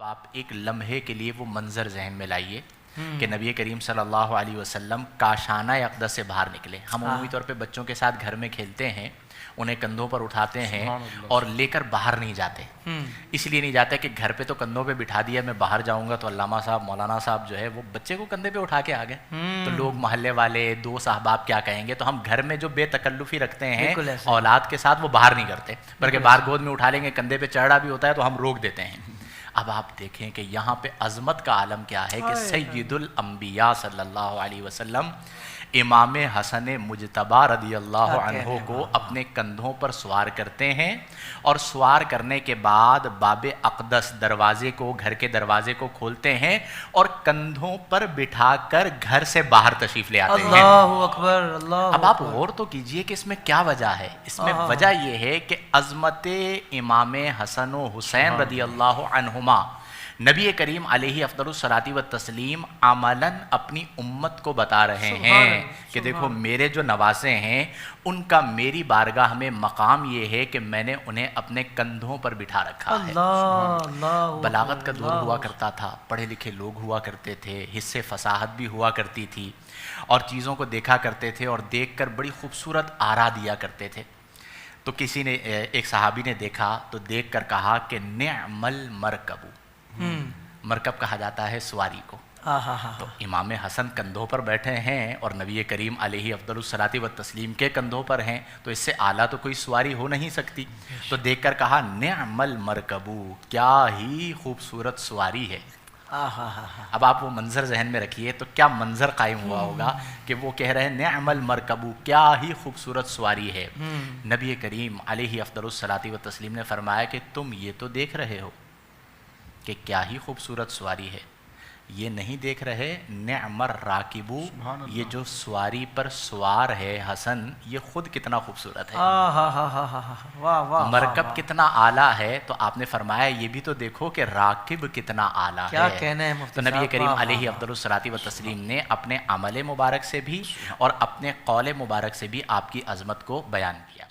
آپ ایک لمحے کے لیے وہ منظر ذہن میں لائیے کہ نبی کریم صلی اللہ علیہ وسلم کاشانہ اقدس سے باہر نکلے. ہم عمومی طور پہ بچوں کے ساتھ گھر میں کھیلتے ہیں, انہیں کندھوں پر اٹھاتے ہیں اور لے کر باہر نہیں جاتے. اس لیے نہیں جاتے کہ گھر پہ تو کندھوں پہ بٹھا دیا, میں باہر جاؤں گا تو علامہ صاحب مولانا صاحب جو ہے وہ بچے کو کندھے پہ اٹھا کے آ گئے تو لوگ محلے والے دوست احباب کیا کہیں گے. تو ہم گھر میں جو بے تکلفی رکھتے ہیں اولاد کے ساتھ وہ باہر نہیں کرتے, بلکہ باہر گود میں اٹھا لیں گے, کندھے پہ چڑھا بھی ہوتا ہے تو ہم روک دیتے ہیں. اب آپ دیکھیں کہ یہاں پہ عظمت کا عالم کیا ہے کہ سید الانبیاء صلی اللہ علیہ وسلم امام حسن مجتبی رضی اللہ عنہ کو اپنے کندھوں پر سوار کرتے ہیں, اور سوار کرنے کے بعد باب اقدس دروازے کو, گھر کے دروازے کو کھولتے ہیں اور کندھوں پر بٹھا کر گھر سے باہر تشریف لے آتے ہیں. اللہ اکبر, اللہ. اب آپ غور تو کیجئے کہ اس میں کیا وجہ ہے. اس میں وجہ یہ ہے کہ عظمت امام حسن و حسین رضی اللہ عنہما نبی کریم علیہ افضل الصلاۃ والتسلیم عملاً اپنی امت کو بتا رہے ہیں کہ دیکھو میرے جو نواسے ہیں ان کا میری بارگاہ میں مقام یہ ہے کہ میں نے انہیں اپنے کندھوں پر بٹھا رکھا ہے. بلاغت کا دور ہوا کرتا تھا, پڑھے لکھے لوگ ہوا کرتے تھے, حصے فصاحت بھی ہوا کرتی تھی, اور چیزوں کو دیکھا کرتے تھے اور دیکھ کر بڑی خوبصورت آرا دیا کرتے تھے. تو کسی نے, ایک صحابی نے دیکھا تو دیکھ کر کہا کہ نعم المرکب, مرکب کہا جاتا ہے سواری کو. تو امام حسن کندھوں پر بیٹھے ہیں اور نبی کریم علیہ افضل الصلاۃ والتسلیم کے کندھوں پر ہیں, تو اس سے اعلیٰ تو کوئی سواری ہو نہیں سکتی. تو دیکھ کر کہا نعم المرکب, کیا ہی خوبصورت سواری ہے. اب آپ وہ منظر ذہن میں رکھیے تو کیا منظر قائم ہوا ہوگا کہ وہ کہہ رہے ہیں نعم المرکب, کیا ہی خوبصورت سواری ہے. نبی کریم علیہ افضل الصلاۃ والتسلیم نے فرمایا کہ تم یہ تو دیکھ رہے ہو کہ کیا ہی خوبصورت سواری ہے, یہ نہیں دیکھ رہے نعم الراکب, یہ جو سواری پر سوار ہے حسن یہ خود کتنا خوبصورت ہے, مرکب کتنا اعلیٰ ہے. تو آپ نے فرمایا یہ بھی تو دیکھو کہ راکب کتنا اعلیٰ ہے. تو نبی کریم علیہ افضل الصلاۃ والتسلیم نے اپنے عمل مبارک سے بھی اور اپنے قول مبارک سے بھی آپ کی عظمت کو بیان کیا.